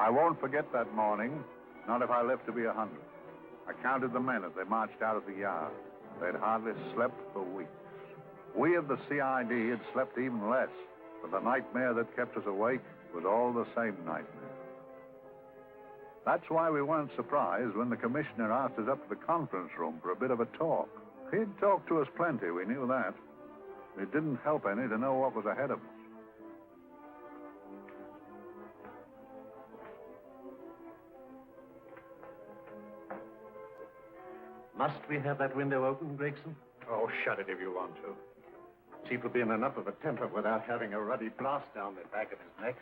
I won't forget that morning, not if I live to be 100. I counted the men as they marched out of the yard. They'd hardly slept for weeks. We of the CID had slept even less, but the nightmare that kept us awake was all the same nightmare. That's why we weren't surprised when the commissioner asked us up to the conference room for a bit of a talk. He'd talked to us plenty, we knew that. It didn't help any to know what was ahead of us. Must we have that window open, Gregson? Oh, shut it if you want to. Chief will be in enough of a temper without having a ruddy blast down the back of his neck.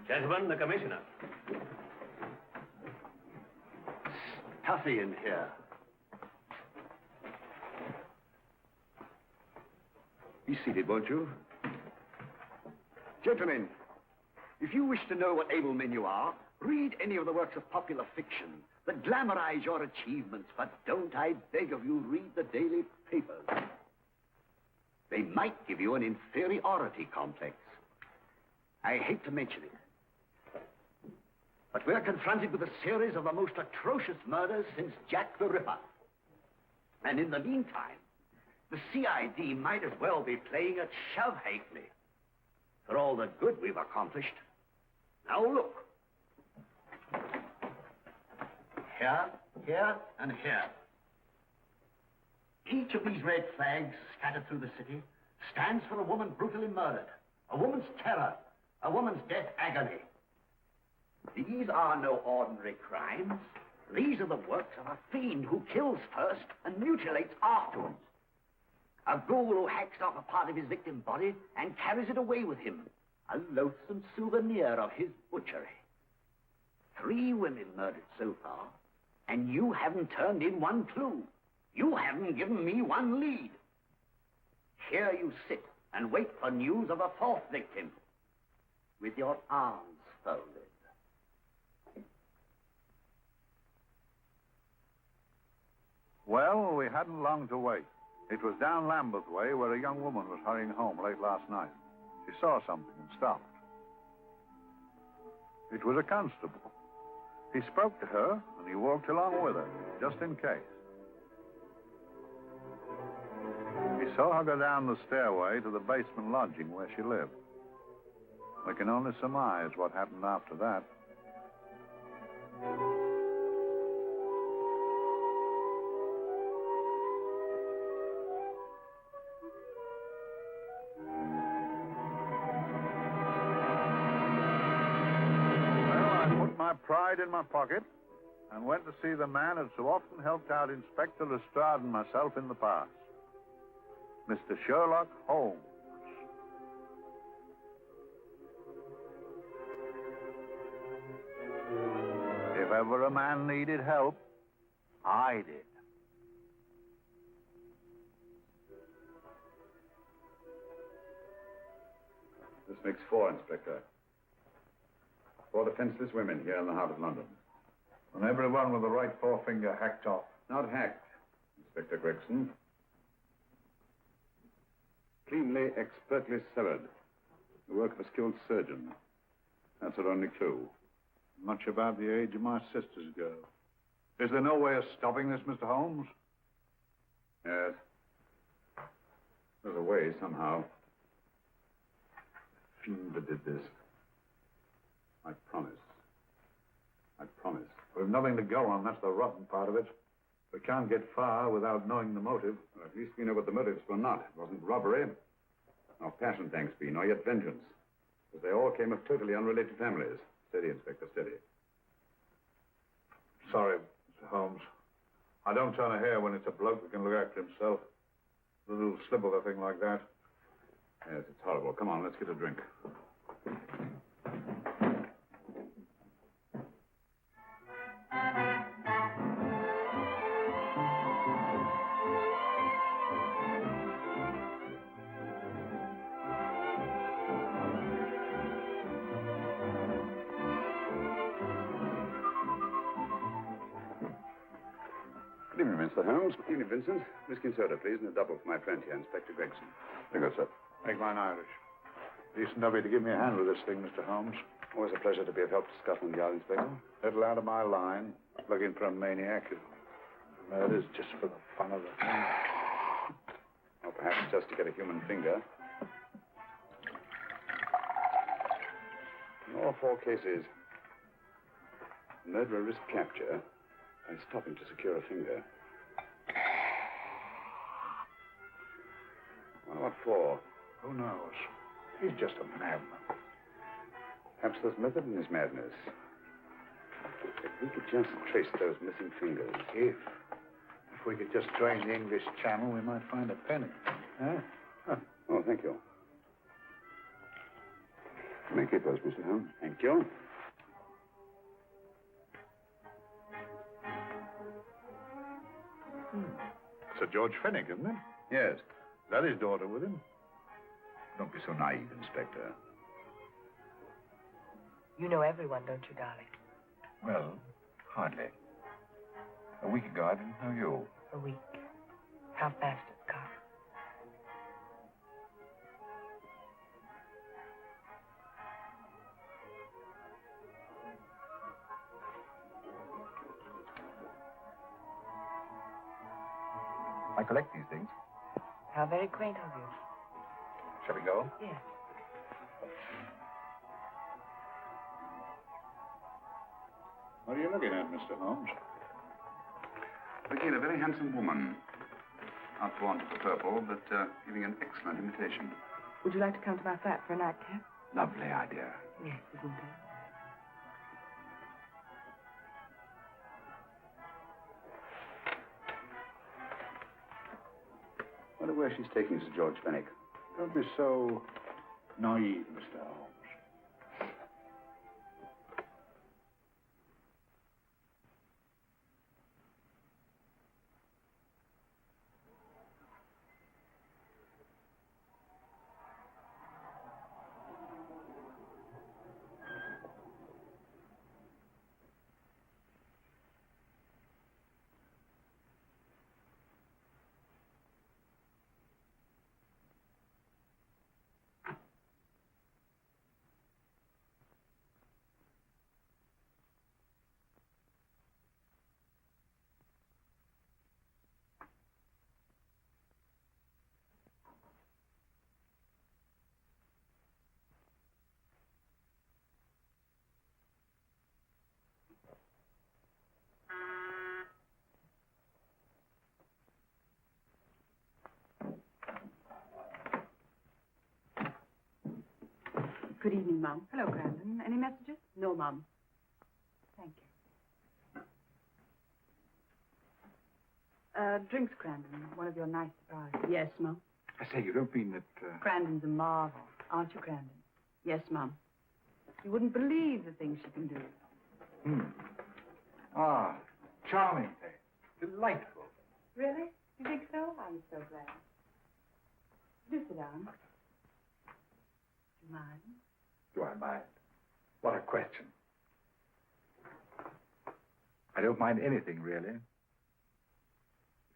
Gentlemen, the commissioner. Stuffy in here. Be seated, won't you? Gentlemen, if you wish to know what able men you are, read any of the works of popular fiction that glamorize your achievements, but don't, I beg of you, read the daily papers. They might give you an inferiority complex. I hate to mention it, but we're confronted with a series of the most atrocious murders since Jack the Ripper. And in the meantime, the CID might as well be playing at shove halfpenny for all the good we've accomplished. Now look. Here, here, and here. Each of these red flags scattered through the city stands for a woman brutally murdered, a woman's terror, a woman's death agony. These are no ordinary crimes. These are the works of a fiend who kills first and mutilates afterwards. A ghoul who hacks off a part of his victim's body and carries it away with him. A loathsome souvenir of his butchery. 3 women murdered so far, and you haven't turned in one clue. You haven't given me one lead. Here you sit and wait for news of a 4th victim, with your arms folded. Well, we hadn't long to wait. It was down Lambeth Way where a young woman was hurrying home late last night. She saw something and stopped. It was a constable. He spoke to her, and he walked along with her, just in case. He saw her go down the stairway to the basement lodging where she lived. We can only surmise what happened after that. Pride in my pocket and went to see the man who so often helped out Inspector Lestrade and myself in the past, Mr. Sherlock Holmes. If ever a man needed help, I did. This makes 4, Inspector. 4 defenseless women here in the heart of London. And everyone with the right forefinger hacked off. Not hacked, Inspector Gregson. Cleanly, expertly severed. The work of a skilled surgeon. That's our only clue. Much about the age of my sister's girl. Is there no way of stopping this, Mr. Holmes? Yes. There's a way, somehow. The fiend that did this. I promise. I promise. We've nothing to go on. That's the rotten part of it. We can't get far without knowing the motive. Well, at least we know what the motives were not. It wasn't robbery, nor passion, thanks be, nor yet vengeance. Because they all came of totally unrelated families. Steady, Inspector, steady. Sorry, Mr. Holmes. I don't turn a hair when it's a bloke that can look after himself. A little slip of a thing like that. Yes, it's horrible. Come on, let's get a drink. Good evening, Mr. Holmes. Good evening, Vincent. Whiskey and soda, please, and a double for my friend here, Inspector Gregson. Thank you, sir. Make mine Irish. Decent of you to give me a hand with this thing, Mr. Holmes. Always a pleasure to be of help to Scotland Yard, Inspector. Little out of my line. Looking for a maniac who murders just for the fun of the thing. Or perhaps just to get a human finger. In all 4 cases, murderer risked capture by stopping to secure a finger. Well, what for? Who knows? He's just a madman. Perhaps there's method in his madness. If we could just trace those missing fingers. If we could just drain the English Channel, we might find a penny. Huh? Oh, thank you. You may keep those, Mr. Holmes. Thank you. Sir George Fenwick, isn't it? Yes. Is that his daughter with him? Don't be so naive, Inspector. You know everyone, don't you, darling? Well, hardly. A week ago, I didn't know you. A week. How fast it's gone. I collect these things. How very quaint of you. Shall we go? Yes. What are you looking at, Mr. Holmes? Looking at a very handsome woman. Not born to the purple, but giving an excellent imitation. Would you like to come to my flat for a nightcap? Lovely idea. Yes, isn't it? Wonder where she's taking Sir George Fenwick. Don't be so naive, Mr. Holmes. Good evening, Mum. Hello, Grandon. Any messages? No, Mum. Thank you. Drinks, Grandon. One of your nice surprises. Yes, Mum. I say, you don't mean that... Grandon's a marvel. Aren't you, Grandon? Yes, Mum. You wouldn't believe the things she can do. Ah, charming thing. Delightful. Really? You think so? I'm so glad. Do sit down. Do you mind? Do I mind? What a question. I don't mind anything, really.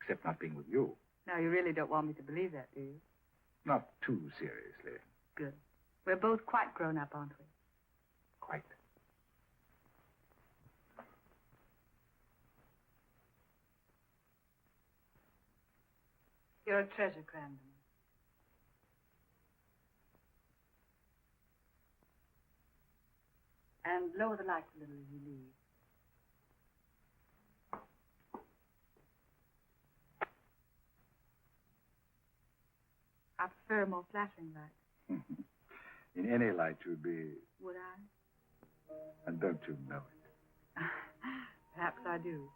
Except not being with you. Now, you really don't want me to believe that, do you? Not too seriously. Good. We're both quite grown up, aren't we? Quite. You're a treasure, Grandon. And lower the lights a little as you leave. I prefer a more flattering light. In any light, you'd be... Would I? And don't you know it? Perhaps I do.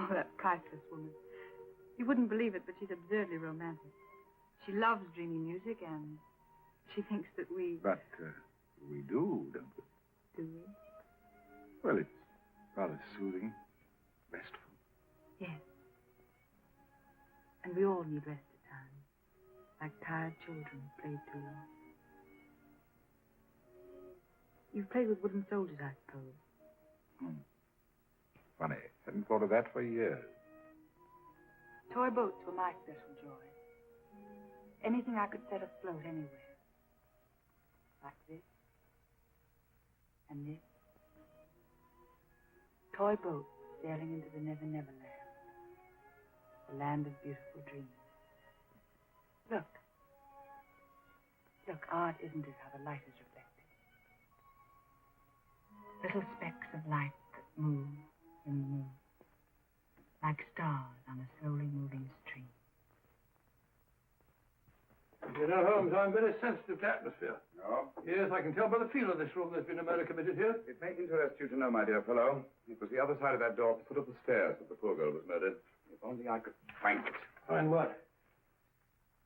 Oh, that priceless woman. You wouldn't believe it, but she's absurdly romantic. She loves dreamy music, and she thinks that we... But we do, don't we? Do we? Well, it's rather soothing, restful. Yes. And we all need rest at times, like tired children played too long. You've played with wooden soldiers, I suppose. Funny. Hadn't thought of that for years. Toy boats were my special joy. Anything I could set afloat anywhere. Like this. And this. Toy boats sailing into the Never Never Land. The land of beautiful dreams. Look. Look, art isn't it how the light is reflected? Little specks of light that move and move. Like stars on a slowly moving stream. You know, Holmes, I'm very sensitive to atmosphere. No? Yes, I can tell by the feel of this room there's been a murder committed here. It may interest you to know, my dear fellow, it was the other side of that door at the foot of the stairs that the poor girl was murdered. If only I could find it. Find what?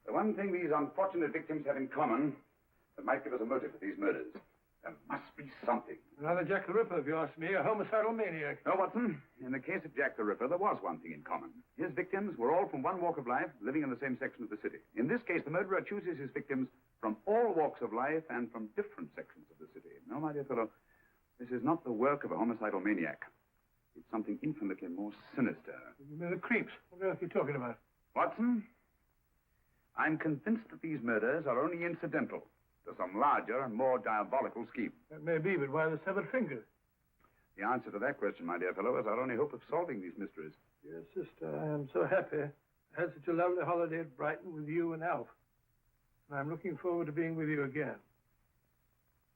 The one thing these unfortunate victims have in common that might give us a motive for these murders. There must be something. Another Jack the Ripper, if you ask me, a homicidal maniac. No, Watson. In the case of Jack the Ripper, there was one thing in common. His victims were all from one walk of life, living in the same section of the city. In this case, the murderer chooses his victims from all walks of life and from different sections of the city. No, my dear fellow, this is not the work of a homicidal maniac. It's something infinitely more sinister. You mean the creeps? What else are you talking about? Watson, I'm convinced that these murders are only incidental to some larger and more diabolical scheme. That may be, but why the severed fingers? The answer to that question, my dear fellow, is our only hope of solving these mysteries. Yes, sister, I am so happy. I had such a lovely holiday at Brighton with you and Alf. And I'm looking forward to being with you again.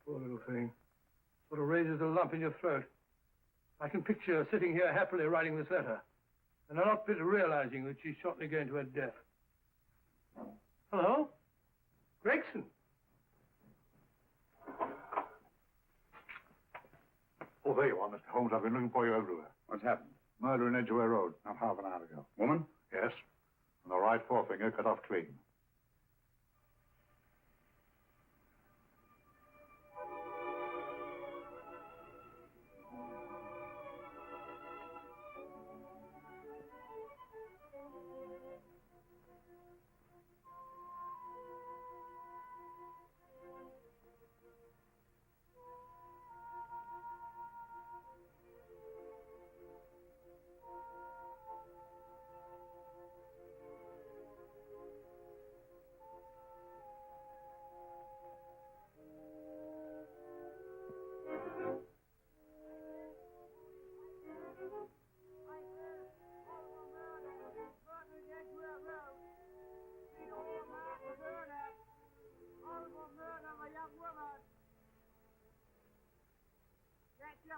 Poor little thing. Sort of raises a lump in your throat. I can picture her sitting here happily writing this letter. And I'm not bit realizing that she's shortly going to her death. Hello? Gregson. Oh, there you are, Mr. Holmes. I've been looking for you everywhere. What's happened? Murder in Edgware Road, not half an hour ago. Woman? Yes. And the right forefinger cut off clean.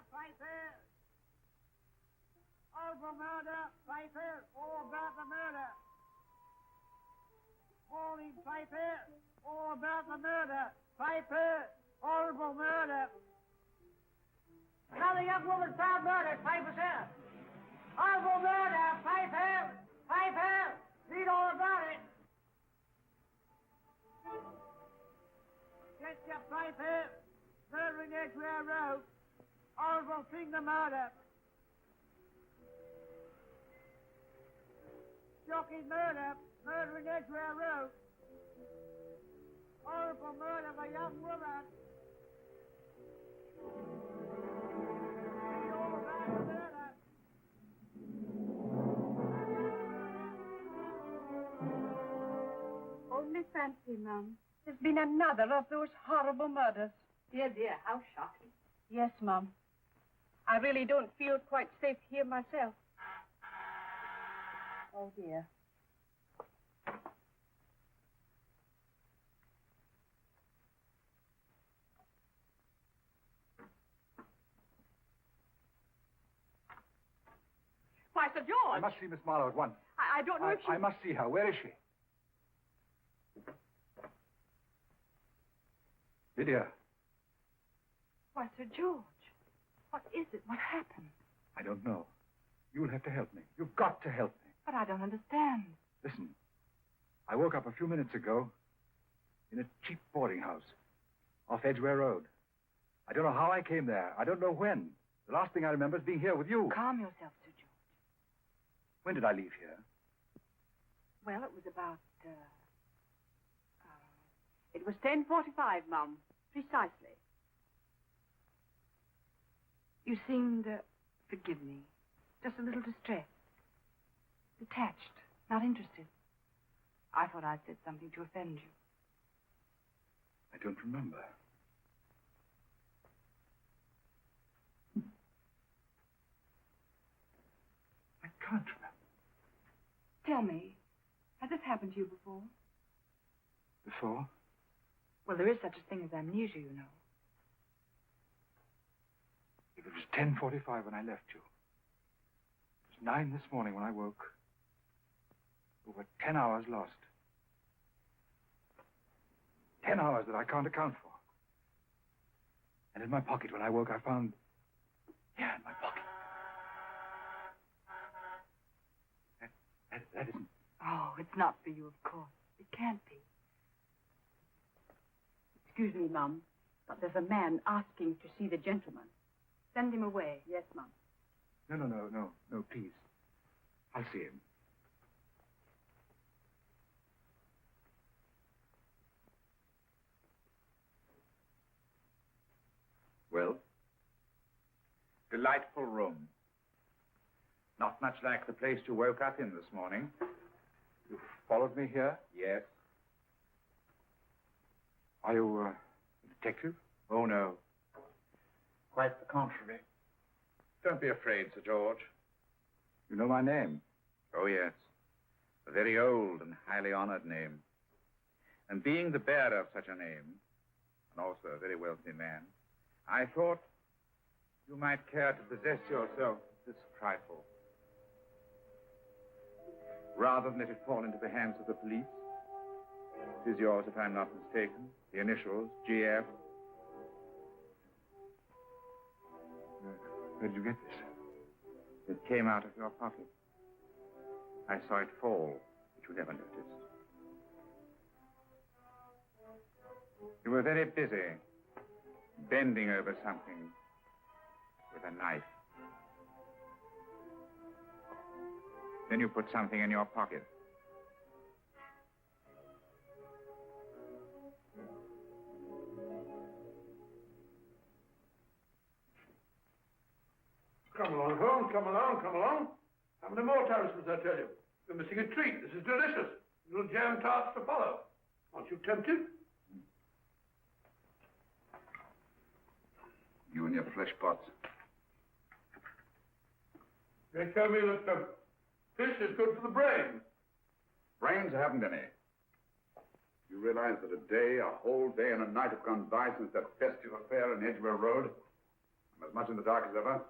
Papers! Over murder, papers, all about the murder. Morning papers, all about the murder. Papers, horrible murder. Another young woman found murdered, papers here. Horrible murder, papers, papers, read all about it. Get your papers, murder in Edgware Road. Horrible finger murder. Shocking murder. Murder in Edgware Road. Horrible murder of a young woman. Read all about the murder. Only fancy, Mum. There's been another of those horrible murders. Dear, dear, how shocking. Yes, Mum. I really don't feel quite safe here myself. Oh, dear. Why, Sir George! I must see Miss Marlowe at once. I don't know if she... I must see her. Where is she? Lydia. Why, Sir George, what is it? What happened? I don't know. You'll have to help me. You've got to help me. But I don't understand. Listen. I woke up a few minutes ago in a cheap boarding house off Edgware Road. I don't know how I came there. I don't know when. The last thing I remember is being here with you. Calm yourself, Sir George. When did I leave here? Well, it was about, it was 10:45, Mum. Precisely. You seemed, forgive me, just a little distressed. Detached, not interested. I thought I'd said something to offend you. I don't remember. I can't remember. Tell me, has this happened to you before? Before? Well, there is such a thing as amnesia, you know. It was 10:45 when I left you. It was 9 this morning when I woke. Over 10 hours lost. 10 hours that I can't account for. And in my pocket when I woke, I found... Yeah, in my pocket. That isn't... Oh, it's not for you, of course. It can't be. Excuse me, Mum, but there's a man asking to see the gentleman. Send him away. Yes, Mum. No, please. I'll see him. Well? Delightful room. Not much like the place you woke up in this morning. You followed me here? Yes. Are you a detective? Oh, no. Quite the contrary. Don't be afraid, Sir George. You know my name? Oh, yes. A very old and highly honored name. And being the bearer of such a name, and also a very wealthy man, I thought you might care to possess yourself this trifle. Rather than let it fall into the hands of the police. It is yours, if I'm not mistaken. The initials, GF. Where did you get this? It came out of your pocket. I saw it fall, but you never noticed. You were very busy, bending over something with a knife. Then you put something in your pocket. Come along, Holmes, come along, come along. How many more toasts, I tell you? You're missing a treat. This is delicious. Little jam tarts to follow. Aren't you tempted? You and your flesh pots. They tell me that fish is good for the brain. Brains haven't any. You realize that a whole day and a night have gone by since that festive affair in Edgware Road? I'm as much in the dark as ever.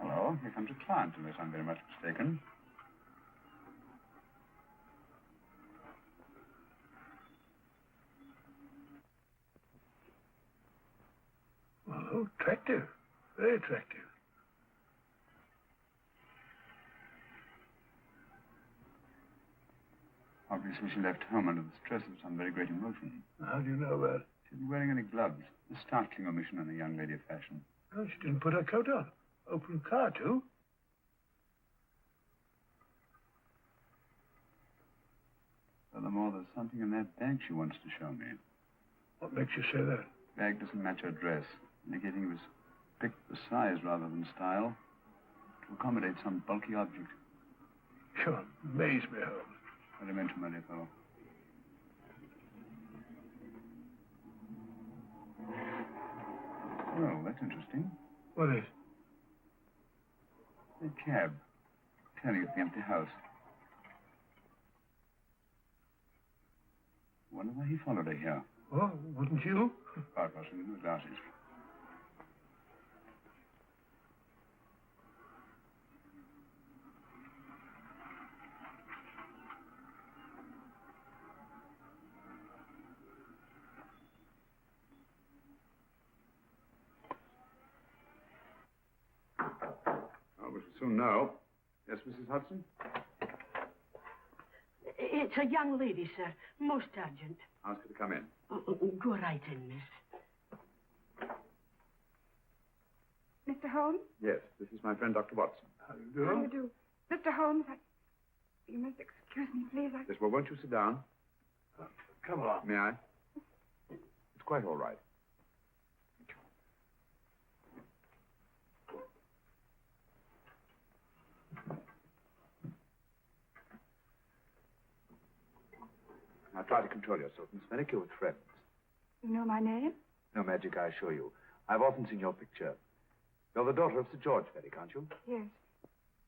Hello, here comes a client, unless I'm very much mistaken. Well, attractive. Very attractive. Obviously, she left home under the stress of some very great emotion. How do you know that? She isn't wearing any gloves. A startling omission in a young lady of fashion. Oh, she didn't put her coat on. Open car, too. Furthermore, there's something in that bag she wants to show me. What makes you say that? The bag doesn't match her dress, indicating it was picked for size rather than style, to accommodate some bulky object. You amaze me, Holmes. What I meant to, my dear fellow. Well, that's interesting. What is? A cab, turning at the empty house. Wonder why he followed her here. Oh, wouldn't you? Part washing with his glasses. Oh, we shall soon know. Yes, Mrs. Hudson? It's a young lady, sir. Most urgent. Ask her to come in. Go right in, miss. Mr. Holmes? Yes, this is my friend, Dr. Watson. How do you do? How do you do? Mr. Holmes, you must excuse me, please. Yes, well, won't you sit down? Come along. May I? It's quite all right. Now try to control yourself, Miss Fenwick. You're with friends. You know my name? No magic, I assure you. I've often seen your picture. You're the daughter of Sir George Fenwick, aren't you? Yes.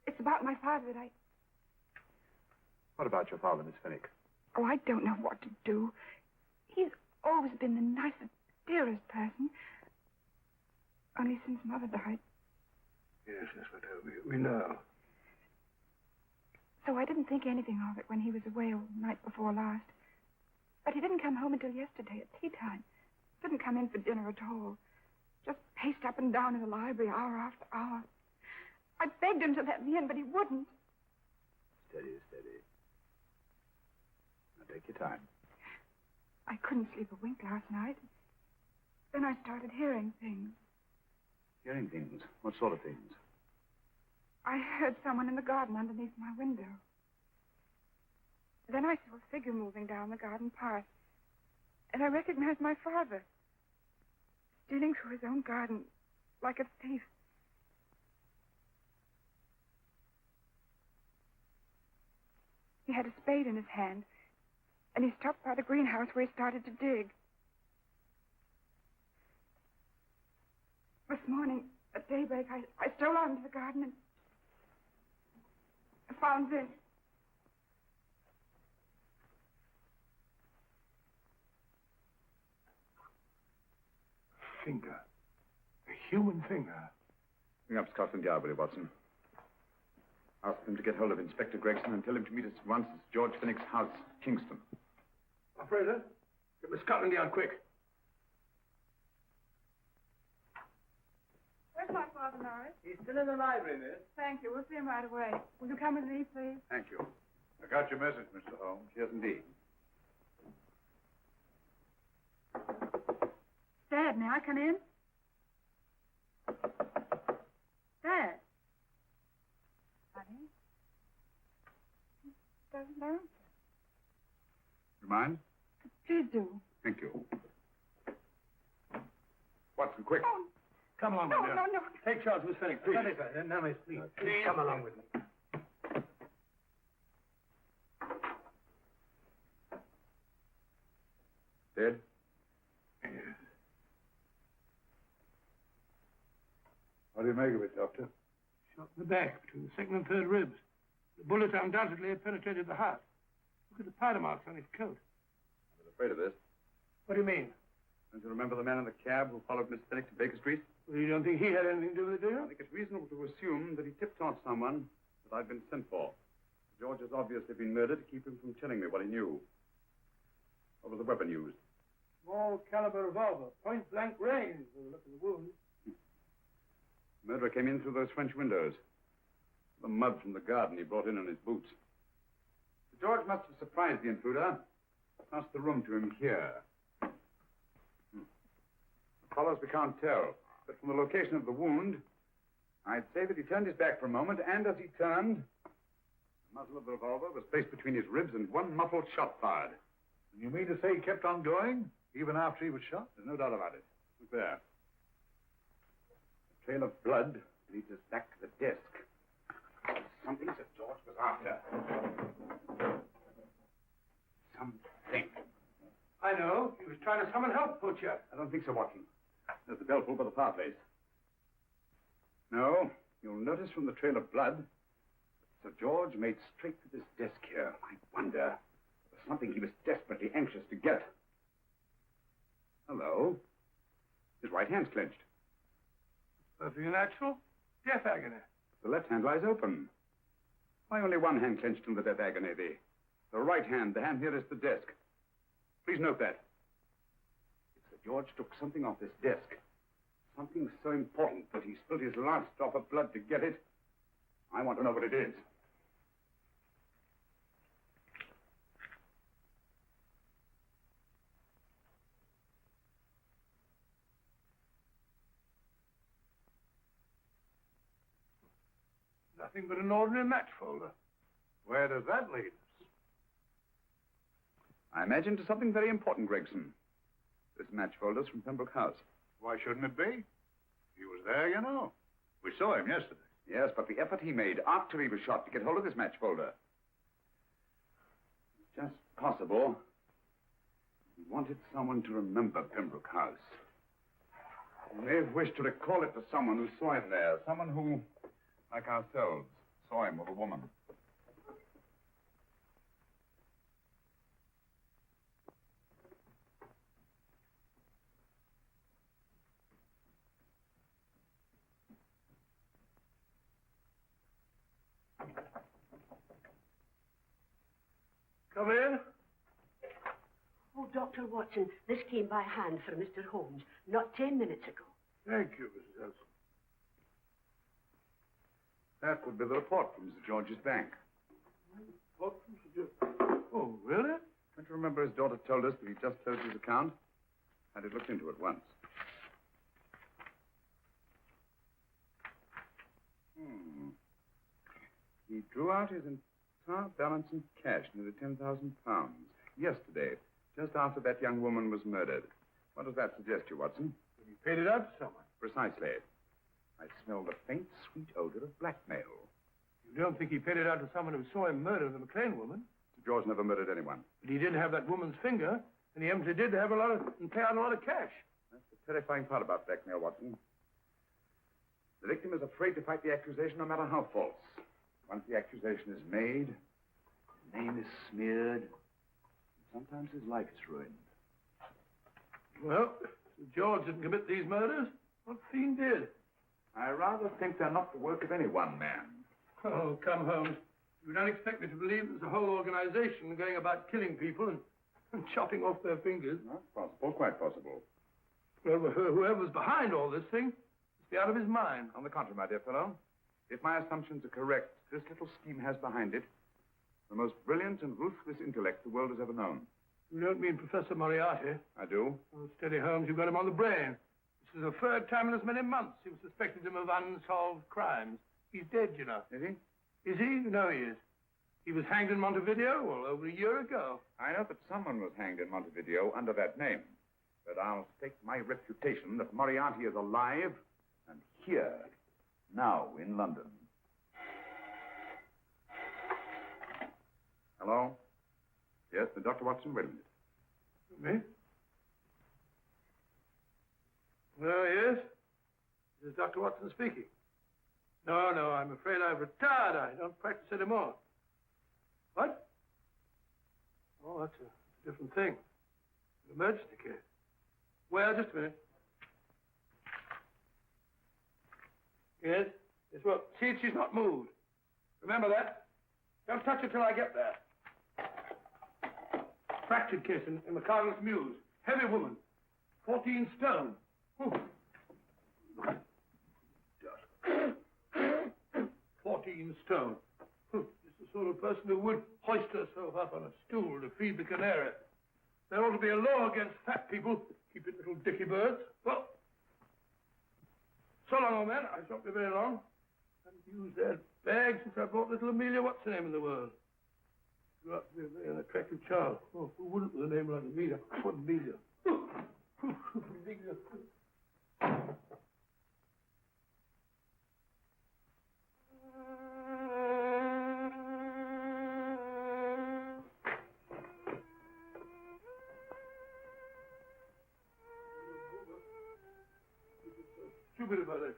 It's about my father that I... What about your father, Miss Fenwick? Oh, I don't know what to do. He's always been the nicest, dearest person. Only since Mother died. Yes, we know. So I didn't think anything of it when he was away all night before last. But he didn't come home until yesterday at tea time. Didn't come in for dinner at all. Just paced up and down in the library hour after hour. I begged him to let me in, but he wouldn't. Steady, steady. Now take your time. I couldn't sleep a wink last night. Then I started hearing things. Hearing things? What sort of things? I heard someone in the garden underneath my window. Then I saw a figure moving down the garden path. And I recognized my father. Stealing through his own garden like a thief. He had a spade in his hand. And he stopped by the greenhouse where he started to dig. This morning, at daybreak, I stole out into the garden and I found this. Finger. A human finger. Bring up Scotland Yard, will you, Watson? Ask them to get hold of Inspector Gregson and tell him to meet us at once at George Fenwick's house, Kingston. Operator, get me Scotland Yard quick. Where's my father, Norris? He's still in the library, miss. Thank you. We'll see him right away. Will you come with me, please? Thank you. I got your message, Mr. Holmes. Yes, indeed. Dad, may I come in? Dad. Honey? Doesn't answer. You mind? Please do. Thank you. Watson, quick. Oh, Come along, my no, dear. no, no. Take charge, Miss Fenwick, please. Now, miss, please. Please come along with me. Dead? Yes. What do you make of it, Doctor? Shot in the back, between the second and third ribs. The bullet undoubtedly had penetrated the heart. Look at the powder marks on his coat. I was afraid of this. What do you mean? Don't you remember the man in the cab who followed Miss Fenwick to Baker Street? Well, you don't think he had anything to do with it, do you? I think it's reasonable to assume that he tipped-off someone that I'd been sent for. George has obviously been murdered to keep him from telling me what he knew. What was the weapon used? Small caliber revolver, point-blank range, by the look of the wound. The murderer came in through those French windows. The mud from the garden he brought in his boots. George must have surprised the intruder. Passed the room to him here. The follows we can't tell. But from the location of the wound, I'd say that he turned his back for a moment, and as he turned, the muzzle of the revolver was placed between his ribs and one muffled shot fired. You mean to say he kept on going, even after he was shot? There's no doubt about it. Look there. A trail of blood leads us back to the desk. Something Sir George was after. Something. I know. He was trying to summon help, Butcher. I don't think so, Watson. There's the bell pulled by the fireplace. No, you'll notice from the trail of blood that Sir George made straight for this desk here. I wonder, there's something he was desperately anxious to get. Hello. His right hand's clenched. Perfectly natural. Death agony. The left hand lies open. Why only one hand clenched in the death agony? The right hand, the hand nearest the desk. Please note that. If Sir George took something off this desk, something so important that he spilled his last drop of blood to get it, I want to know what it is. Nothing but an ordinary match folder. Where does that lead us? I imagine to something very important, Gregson. This match folder's from Pembroke House. Why shouldn't it be? He was there, you know. We saw him yesterday. Yes, but the effort he made after he was shot to get hold of this match folder. It's just possible he wanted someone to remember Pembroke House. He may have wished to recall it to someone who saw him there. Someone who, like ourselves, saw him with a woman. Come in. Oh, Dr. Watson, this came by hand for Mr. Holmes not 10 minutes ago. Thank you, Mrs. Elson. That would be the report from Sir George's bank. What from Sir George? Oh, really? Don't you remember his daughter told us that he just closed his account? Had it looked into at once. He drew out his entire balance in cash, nearly £10,000, yesterday, just after that young woman was murdered. What does that suggest you, Watson? He paid it out to someone. Precisely. I smelled a faint, sweet odor of blackmail. You don't think he paid it out to someone who saw him murder the McLean woman? Sir George never murdered anyone. But he did have that woman's finger, and he empty did have and pay out a lot of cash. That's the terrifying part about blackmail, Watson. The victim is afraid to fight the accusation no matter how false. Once the accusation is made, his name is smeared, and sometimes his life is ruined. Well, Sir George didn't commit these murders. What fiend did? I rather think they're not the work of any one man. Oh, come, Holmes. You don't expect me to believe there's a whole organization going about killing people and chopping off their fingers. Not possible, quite possible. Well, whoever's behind all this thing must be out of his mind. On the contrary, my dear fellow, if my assumptions are correct, this little scheme has behind it the most brilliant and ruthless intellect the world has ever known. You don't mean Professor Moriarty? I do. Oh, steady, Holmes. You've got him on the brain. This is the third time in as many months you've suspected him of unsolved crimes. He's dead, you know. Is he? Is he? You know he is. He was hanged in Montevideo, well, over a year ago. I know that someone was hanged in Montevideo under that name. But I'll stake my reputation that Moriarty is alive and here, now in London. Hello? Yes, Dr. Watson, wait a minute. Me? Oh, yes? This is Dr. Watson speaking. No, I'm afraid I've retired. I don't practice anymore. What? Oh, that's a different thing. An emergency case. Well, just a minute. Yes? Yes, well, see, she's not moved. Remember that? Don't touch her till I get there. Fractured case in McCardle's Mews. Heavy woman. 14 stone. 14 stone. Just the sort of person who would hoist herself up on a stool to feed the canary. There ought to be a law against fat people. Keep it little dicky birds. Well, so long, old man. I shan't be very long. I haven't used that bag since I brought little Amelia. What's her name in the world? Grew up to be a very attractive child. Oh, who wouldn't with a name like Amelia? What Amelia? Amelia. Stupid about that.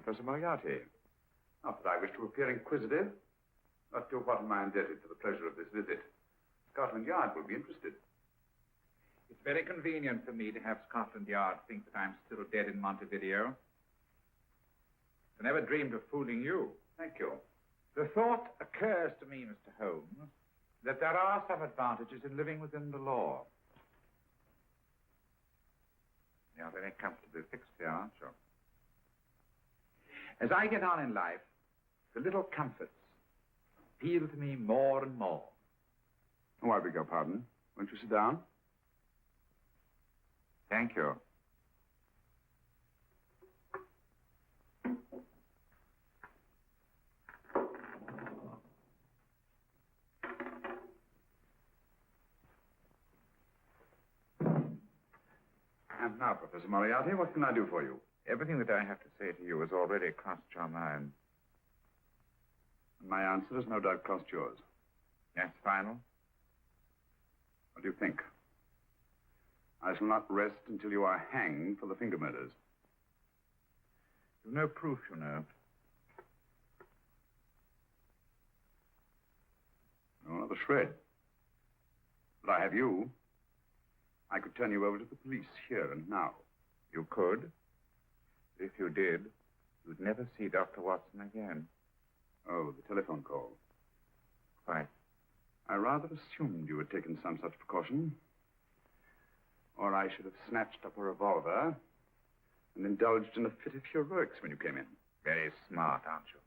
Professor Moriarty. Not that I wish to appear inquisitive, but to what am I indebted for the pleasure of this visit? Scotland Yard will be interested. It's very convenient for me to have Scotland Yard think that I'm still dead in Montevideo. I never dreamed of fooling you. Thank you. The thought occurs to me, Mr. Holmes, that there are some advantages in living within the law. You're very comfortably fixed here, aren't you? As I get on in life, the little comforts appeal to me more and more. Oh, I beg your pardon. Won't you sit down? Thank you. And now, Professor Moriarty, what can I do for you? Everything that I have to say to you has already crossed your mind. And my answer has no doubt crossed yours. That's final? What do you think? I shall not rest until you are hanged for the finger murders. You've no proof, you know. No, not a shred. But I have you. I could turn you over to the police here and now. You could. If you did, you'd never see Dr. Watson again. Oh, the telephone call. Quite. I rather assumed you had taken some such precaution. Or I should have snatched up a revolver and indulged in a fit of heroics when you came in. Very smart, aren't you?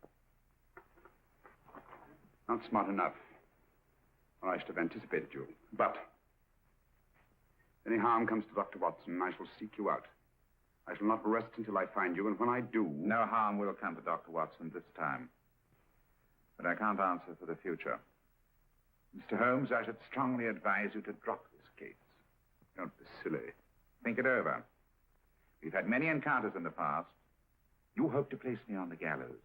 Not smart enough. Or I should have anticipated you. But if any harm comes to Dr. Watson, I shall seek you out. I shall not rest until I find you, and when I do... No harm will come to Dr. Watson this time. But I can't answer for the future. Mr. Holmes, I should strongly advise you to drop this case. Don't be silly. Think it over. We've had many encounters in the past. You hope to place me on the gallows.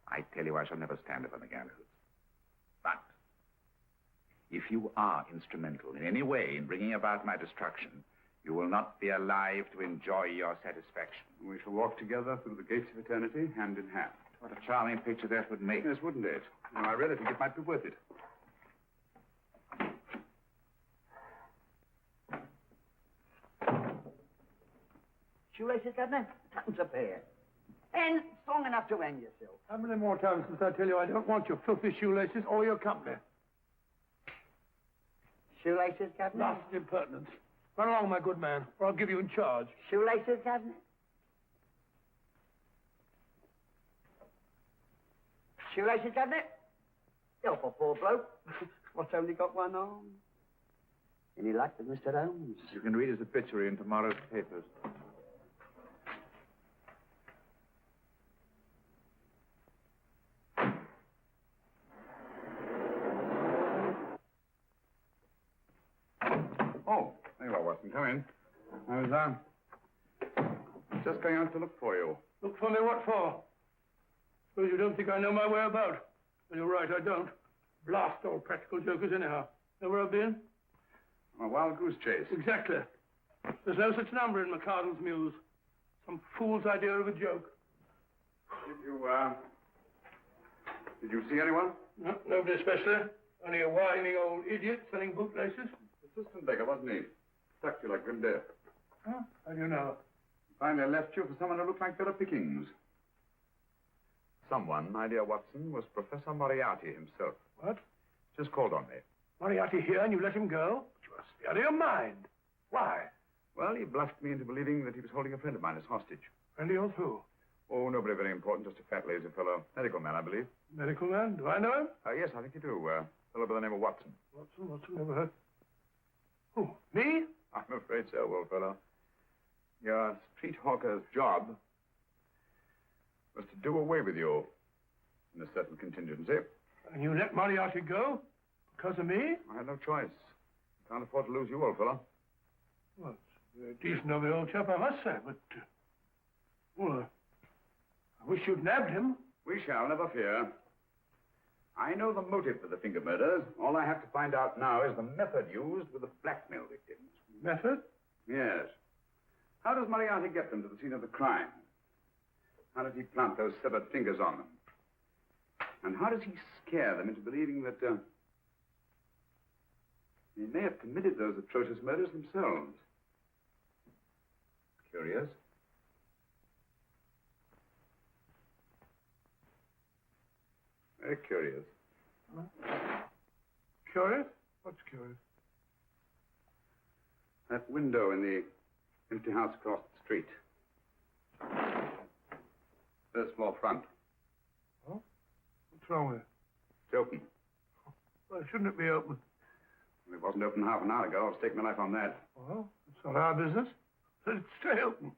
I tell you I shall never stand upon the gallows. But if you are instrumental in any way in bringing about my destruction, you will not be alive to enjoy your satisfaction. We shall walk together through the gates of eternity, hand in hand. What a charming picture that would make. Yes, wouldn't it? No, I really think it might be worth it. Shoelaces, Governor? Tuppence a pair. And strong enough to hang yourself. How many more times since I tell you I don't want your filthy shoelaces or your company? Shoelaces, Governor? Last impertinence. Run along, my good man, or I'll give you in charge. Shoelaces, Governor? Shoelaces, Governor? Help a poor bloke. What's only got one arm? Any luck with Mr. Holmes? You can read his obituary in tomorrow's papers. Oh, there you are, Watson. Come in. I was, just going out to look for you. Look for me what for? Suppose you don't think I know my way about. Well, you're right, I don't. Blast all practical jokers anyhow. Know where I've been? A wild goose chase. Exactly. There's no such number in McCardle's Muse. Some fool's idea of a joke. Did you see anyone? No, nobody especially. Only a whining old idiot selling bootlaces. Assistant beggar, wasn't he? Stuck you like grim death. Huh? How do you know? Finally left you for someone who looked like Philip Pickings. Someone, my dear Watson, was Professor Moriarty himself. What? Just called on me. Moriarty here and you let him go? But you are out of your mind. Why? Well, he bluffed me into believing that he was holding a friend of mine as hostage. Friend of yours who? Oh, nobody very important, just a fat, lazy fellow. Medical man, I believe. Medical man? Do I know him? Yes, I think you do. A fellow by the name of Watson. Watson, never heard. Who, me? I'm afraid so, old fellow. Your street hawker's job was to do away with you in a certain contingency. And you let Moriarty go? Because of me? I had no choice. Can't afford to lose you, old fellow. Well, it's a decent of the old chap, I must say, but... well, I wish you'd nabbed him. We shall, never fear. I know the motive for the finger murders. All I have to find out now is the method used with the blackmail victims. Method? Yes. How does Moriarty get them to the scene of the crime? How does he plant those severed fingers on them? And how does he scare them into believing that they may have committed those atrocious murders themselves? Curious. Very curious. Curious? What's curious? That window in the empty house across the street. First floor front. Oh? What's wrong with it? It's open. Why shouldn't it be open? Well, it wasn't open half an hour ago. I'll stake my life on that. Well, it's not our business. Let it stay open.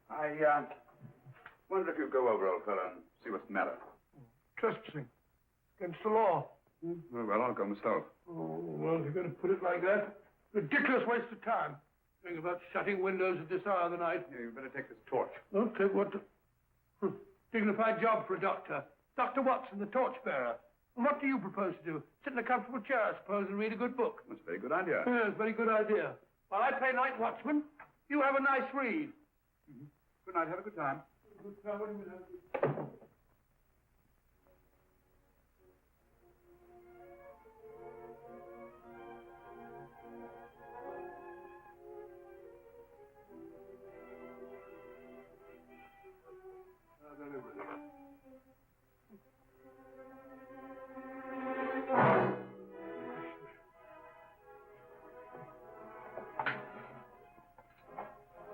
I wonder if you'd go over, old fellow, and see what's the matter. Trespassing. Against the law. Well, I'll go myself. Oh, well, if you're going to put it like that, ridiculous waste of time. Think about shutting windows at this hour of the night. Yeah, you better take this torch. Don't take what... Dignified job for a doctor. Dr. Watson, the torchbearer. And what do you propose to do? Sit in a comfortable chair, I suppose, and read a good book. That's a very good idea. Yes, very good idea. While I play night watchman, you have a nice read. Good night. Have a good time. Good time. What do you mean, have a good time?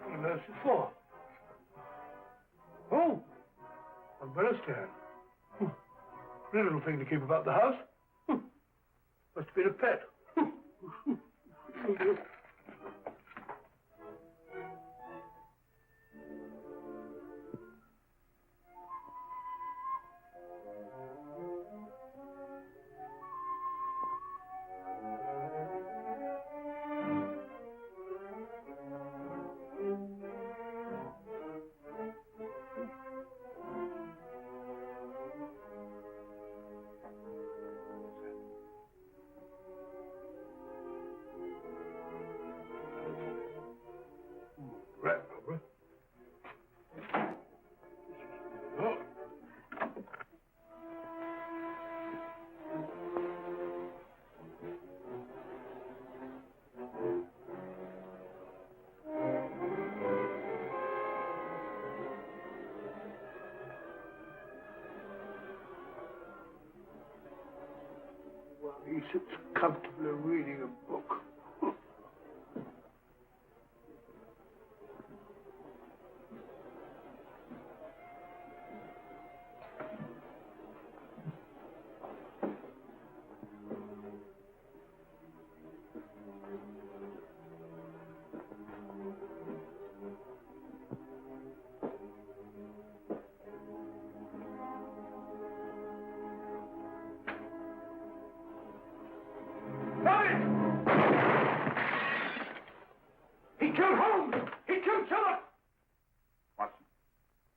What on earth's it for? Oh, umbrella stand. Pretty little thing to keep about the house. Must have been a pet. Rathbone. Oh. Well, he sits comfortably reading a book. He killed Holmes! He killed Sherlock! Watson.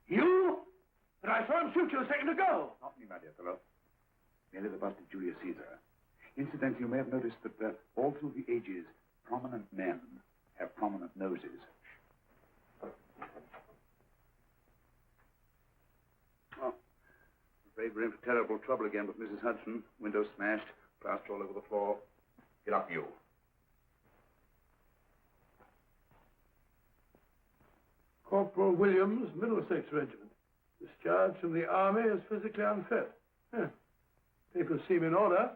You? But I saw him shoot you a second ago. Not me, my dear fellow. Merely the bust of Julius Caesar. Incidentally, you may have noticed that all through the ages, prominent men have prominent noses. Oh, afraid we're in for terrible trouble again with Mrs. Hudson. Windows smashed, plaster all over the floor. Get up, you. Corporal Williams, Middlesex Regiment. Discharged from the army as physically unfit. Papers seem in order.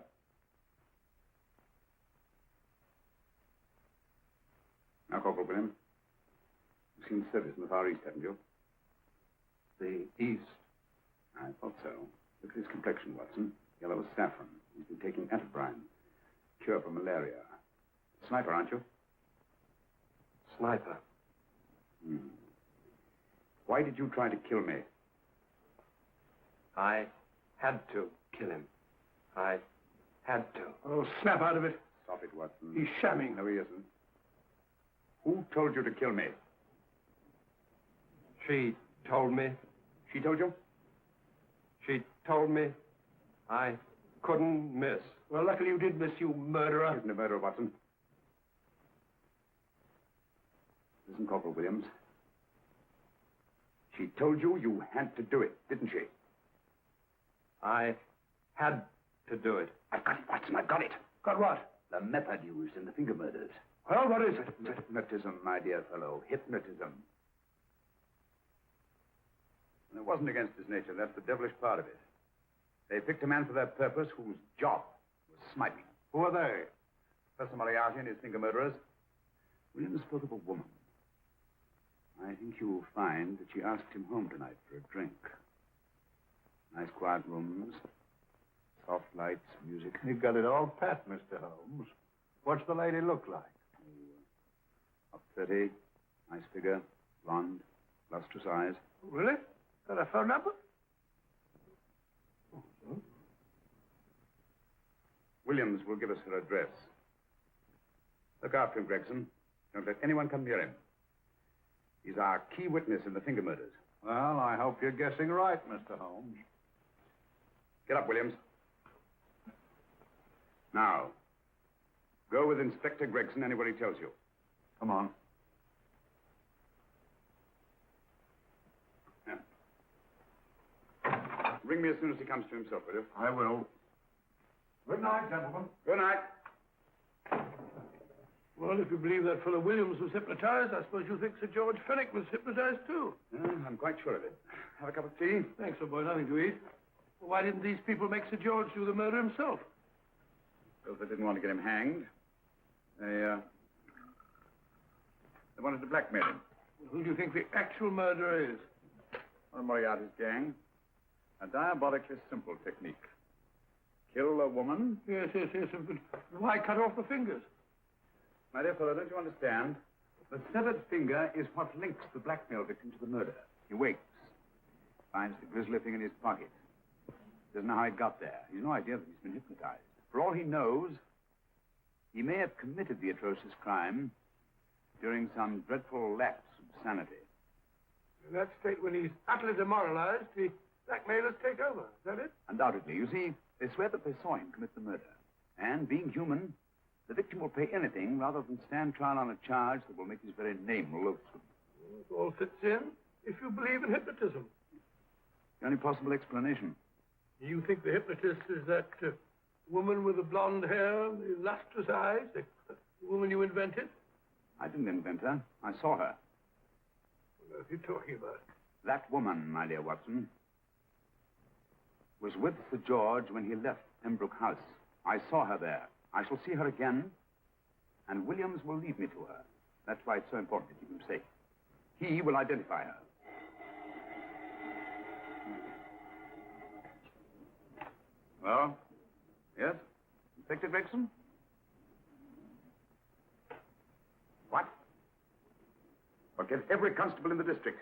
Now, Corporal Williams, you've seen service in the Far East, haven't you? The East. I thought so. Look at his complexion, Watson. Yellow as saffron. He's been taking atabrine. Cure for malaria. Sniper, aren't you? Sniper. Why did you try to kill me? I had to kill him. I had to. Oh, snap out of it. Stop it, Watson. He's shamming. No, he isn't. Who told you to kill me? She told me. She told you? She told me I couldn't miss. Well, luckily you did miss, you murderer. Isn't a murderer, Watson. Listen, Corporal Williams. She told you you had to do it, didn't she? I had to do it. I've got it, Watson, I've got it. Got what? The method used in the finger murders. Well, what is it? Hypnotism, my dear fellow. Hypnotism. And it wasn't against his nature. That's the devilish part of it. They picked a man for that purpose whose job was sniping. Who are they? Professor Moriarty and his finger murderers. Williams spoke of a woman. I think you'll find that she asked him home tonight for a drink. Nice quiet rooms, soft lights, music. You got it all pat, Mr. Holmes. What's the lady look like? Up 30, nice figure, blonde, lustrous eyes. Really? Got a phone number? Williams will give us her address. Look after him, Gregson. Don't let anyone come near him. He's our key witness in the finger murders. Well, I hope you're guessing right, Mr. Holmes. Get up, Williams. Now, go with Inspector Gregson anywhere he tells you. Come on. Yeah. Ring me as soon as he comes to himself, will you? I will. Good night, gentlemen. Good night. Well, if you believe that fellow Williams was hypnotized, I suppose you think Sir George Fenwick was hypnotized, too. I'm quite sure of it. Have a cup of tea? Thanks, old boy. Nothing to eat. Well, why didn't these people make Sir George do the murder himself? Because they didn't want to get him hanged. They wanted to blackmail him. Well, who do you think the actual murderer is? One of Moriarty's gang. A diabolically simple technique. Kill a woman. Yes. But why cut off the fingers? My dear fellow, don't you understand? The severed finger is what links the blackmail victim to the murder. He wakes, finds the grisly thing in his pocket. Doesn't know how it got there. He's no idea that he's been hypnotized. For all he knows, he may have committed the atrocious crime during some dreadful lapse of sanity. In that state, when he's utterly demoralized, the blackmailers take over. Is that it? Undoubtedly. You see, they swear that they saw him commit the murder. And being human, the victim will pay anything rather than stand trial on a charge that will make his very name loathsome. It all fits in if you believe in hypnotism. The only possible explanation. You think the hypnotist is that woman with the blonde hair and the lustrous eyes, the woman you invented? I didn't invent her. I saw her. What are you talking about? That woman, my dear Watson, was with Sir George when he left Pembroke House. I saw her there. I shall see her again, and Williams will lead me to her. That's why it's so important to keep him safe. He will identify her. Well, yes? Inspector Gregson? What? Well, get every constable in the district.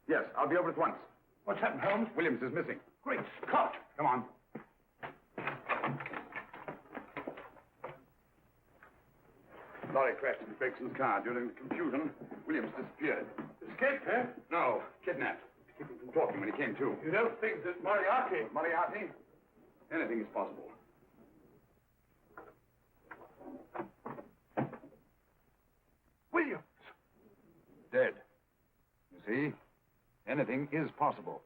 Yes, I'll be over at once. What's happened, Holmes? Williams is missing. Great Scott! Come on. Lorry crashed into Gregson's car. During the confusion, Williams disappeared. Escaped, eh? No, kidnapped. To keep him from talking when he came to. You don't think that Moriarty... Moriarty? Anything is possible. Williams! Dead. You see? Anything is possible.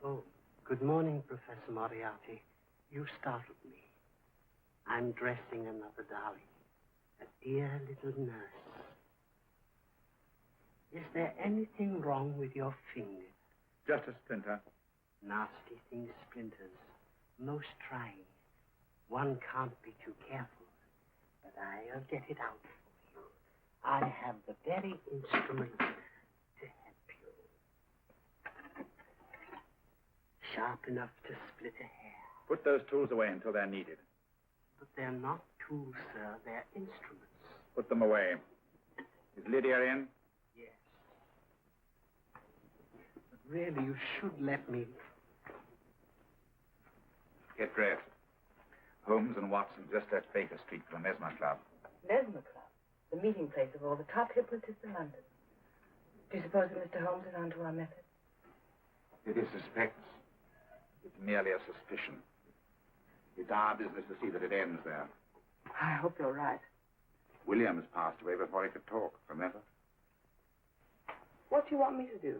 Oh, good morning, Professor Moriarty. You startled me. I'm dressing another dolly, a dear little nurse. Is there anything wrong with your finger? Just a splinter. Nasty thing, splinters. Most trying. One can't be too careful, but I'll get it out for you. I have the very instrument to help you. Sharp enough to split a hair. Put those tools away until they're needed. But they're not tools, sir. They're instruments. Put them away. Is Lydia in? Yes. But really, you should let me... Get dressed. Holmes and Watson just left Baker Street for the Mesmer Club. Mesmer Club? The meeting place of all the top hypnotists in London. Do you suppose that Mr. Holmes is onto our method? If he suspects, it's merely a suspicion. It's our business to see that it ends there. I hope you're right. Williams passed away before he could talk, remember? What do you want me to do?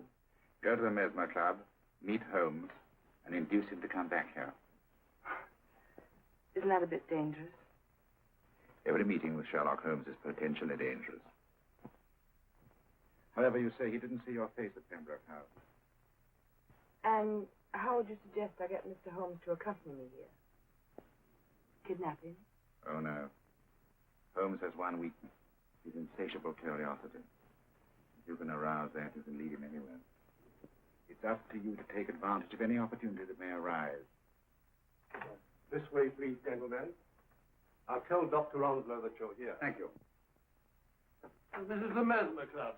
Go to the Mesmer Club, meet Holmes, and induce him to come back here. Isn't that a bit dangerous? Every meeting with Sherlock Holmes is potentially dangerous. However, you say he didn't see your face at Pembroke House. And how would you suggest I get Mr. Holmes to accompany me here? Kidnap him? Oh, no. Holmes has one weakness. His insatiable curiosity. If you can arouse that, you can lead him anywhere. It's up to you to take advantage of any opportunity that may arise. This way, please, gentlemen. I'll tell Dr. Onslow that you're here. Thank you. And this is the Mesmer Club.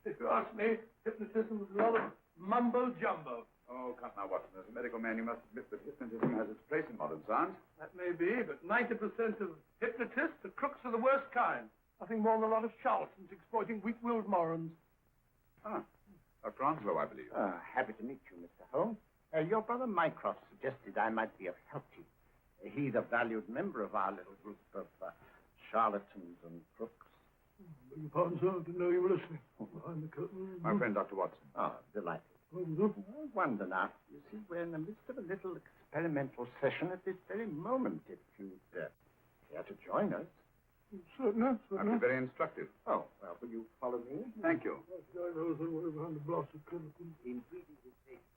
If you ask me, hypnotism is a lot of mumbo-jumbo. Oh, come now, Watson. As a medical man, you must admit that hypnotism has its place in modern science. That may be, but 90% of hypnotists are crooks of the worst kind. Nothing more than a lot of charlatans exploiting weak-willed morons. Ah, Dr. Onslow, I believe. Happy to meet you, Mr. Holmes. Your brother Mycroft suggested I might be of help to you. He's a valued member of our little group of charlatans and crooks. Beg your pardon, sir. I didn't know you were listening. Behind the curtain. My friend, Dr. Watson. Oh, delighted. I wonder now. You see, we're in the midst of a little experimental session at this very moment. If you'd care to join us. Certainly. That'd be very instructive. Oh, well, will you follow me? Thank you. Behind the blasted curtain. In treating his case.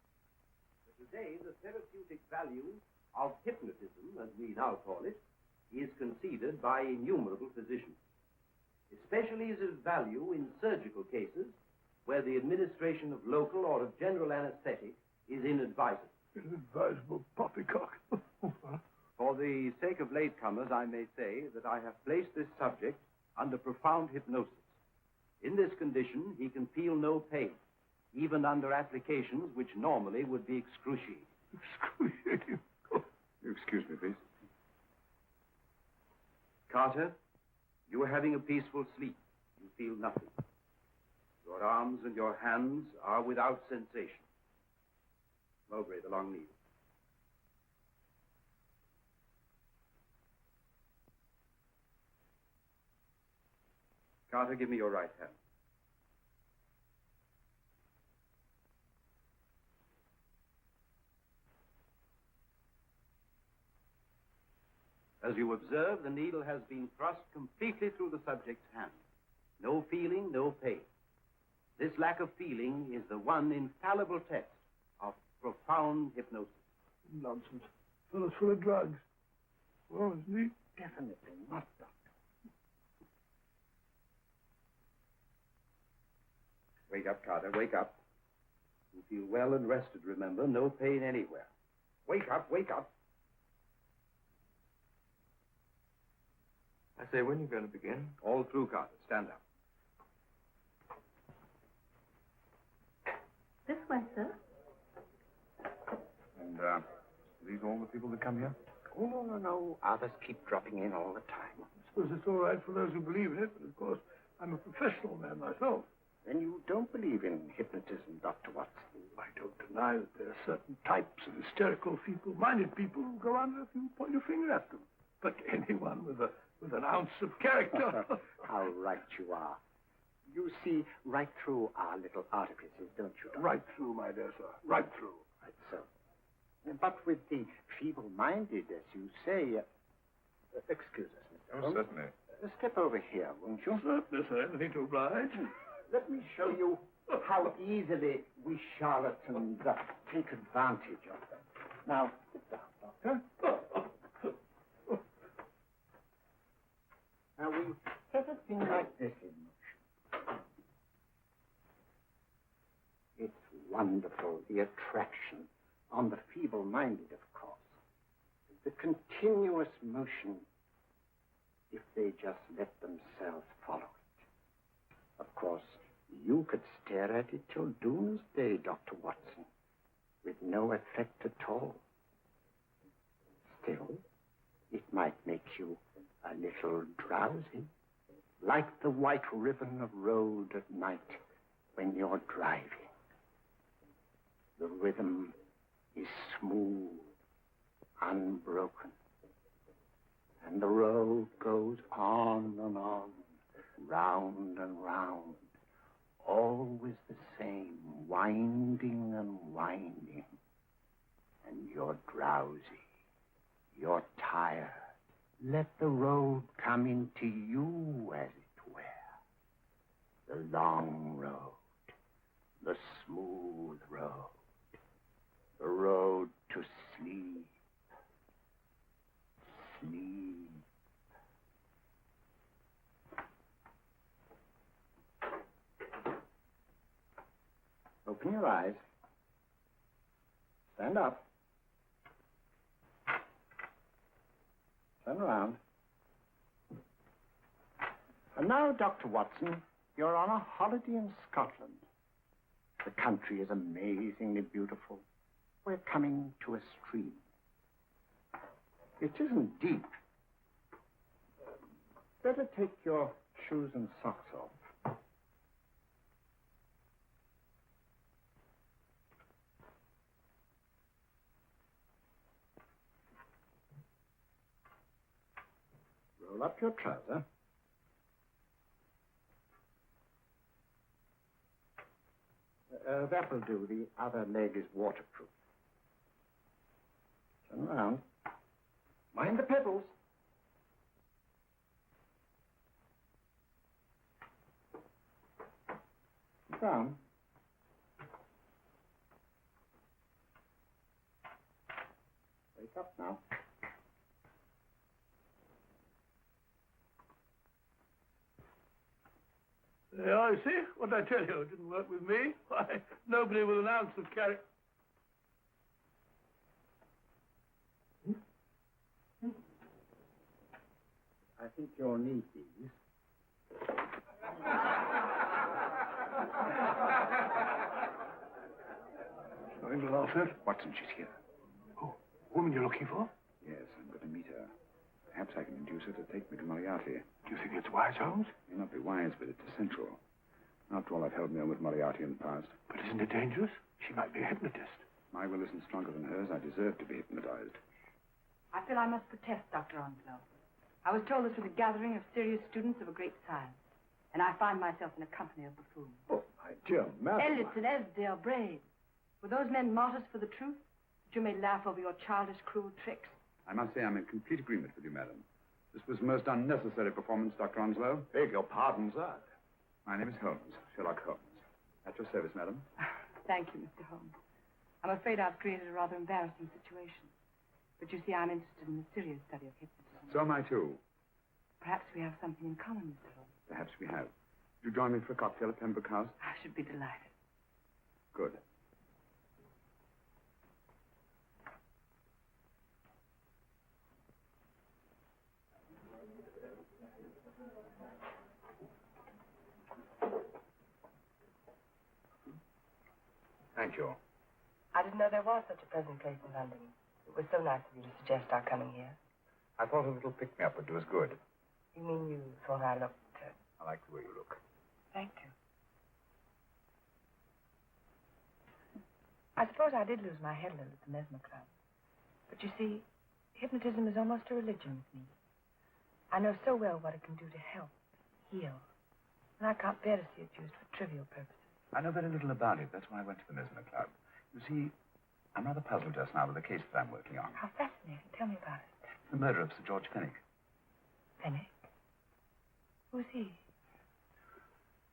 But today, the therapeutic value of hypnotism, as we now call it, is conceded by innumerable physicians. Especially is its value in surgical cases where the administration of local or of general anesthetic is inadvisable. Inadvisable poppycock. For the sake of latecomers, I may say that I have placed this subject under profound hypnosis. In this condition, he can feel no pain, even under applications which normally would be excruciating. Excruciating? You excuse me, please. Carter, you are having a peaceful sleep. You feel nothing. Your arms and your hands are without sensation. Mowbray, the long needle. Carter, give me your right hand. As you observe, the needle has been thrust completely through the subject's hand. No feeling, no pain. This lack of feeling is the one infallible test of profound hypnosis. Nonsense. Fellow's full of drugs. Well, isn't he? Definitely not, Doctor. Wake up, Carter, wake up. You feel well and rested, remember. No pain anywhere. Wake up, wake up. I say, when are you going to begin? All through, Carter. Stand up. This way, sir. And, these all the people that come here? Oh, no. Others keep dropping in all the time. I suppose it's all right for those who believe in it, but of course, I'm a professional man myself. Then you don't believe in hypnotism, Dr. Watson? I don't deny that there are certain types of hysterical, feeble-minded people who go under if you point your finger at them. But anyone with an ounce of character... How right you are. You see right through our little artifices, don't you, Doctor? Right through, my dear sir. Right through. Right so. But with the feeble-minded, as you say... excuse us, Mr. Holmes. Certainly. Step over here, won't you? Certainly, sir. Anything to oblige. Let me show you how easily we charlatans take advantage of them. Now, sit down, Doctor. Now, we set a thing like this in motion. It's wonderful, the attraction on the feeble-minded, of course. The continuous motion, if they just let themselves follow it. Of course, you could stare at it till doomsday, Dr. Watson, with no effect at all. still, it might make you a little drowsy, like the white ribbon of road at night when you're driving. The rhythm is smooth, unbroken, and the road goes on and on, round and round, always the same, winding and winding. And you're drowsy, you're tired. Let the road come into you, as it were. The long road, the smooth road, the road to sleep. Sleep. Open your eyes. Stand up. Turn around. And now, Dr. Watson, you're on a holiday in Scotland. The country is amazingly beautiful. We're coming to a stream. It isn't deep. Better take your shoes and socks off. Roll up your trouser. That'll do. The other leg is waterproof. Turn around. Mind the pedals. Sit down. Wake up now. Yeah, you see? What did I tell you? It didn't work with me. Why, nobody with an ounce of character. I think you'll need these. Nothing to laugh at. Watson, she's here. Oh, woman you're looking for? Yes, I'm going to meet her. Perhaps I can induce her to take me to Moriarty. Do you think it's wise, Holmes? It may not be wise, but it's essential. After all, I've held my own with Moriarty in the past. But isn't it dangerous? She might be a hypnotist. My will isn't stronger than hers. I deserve to be hypnotized. I feel I must protest, Dr. Onslow. I was told this was a gathering of serious students of a great science, and I find myself in a company of buffoons. Oh, my dear madam. Elliot and Esdale brave. Were those men martyrs for the truth? That you may laugh over your childish, cruel tricks? I must say I'm in complete agreement with you, madam. This was a most unnecessary performance, Dr. Onslow. Beg your pardon, sir. My name is Holmes, Sherlock Holmes. At your service, madam. Thank you, Mr. Holmes. I'm afraid I've created a rather embarrassing situation. But you see, I'm interested in the serious study of hypnotism. So am I, too. Perhaps we have something in common, Mr. Holmes. Perhaps we have. Would you join me for a cocktail at Pembroke House? I should be delighted. Good. Thank you. I didn't know there was such a pleasant place in London. It was so nice of you to suggest our coming here. I thought a little pick-me-up would do us good. You mean you thought I looked... I like the way you look. Thank you. I suppose I did lose my head a little at the Mesmer Club. But you see, hypnotism is almost a religion with me. I know so well what it can do to help, heal. And I can't bear to see it used for trivial purposes. I know very little about it. That's why I went to the Mesmer Club. You see, I'm rather puzzled just now with the case that I'm working on. How fascinating. Tell me about it. The murder of Sir George Fenwick. Fenwick? Who's he?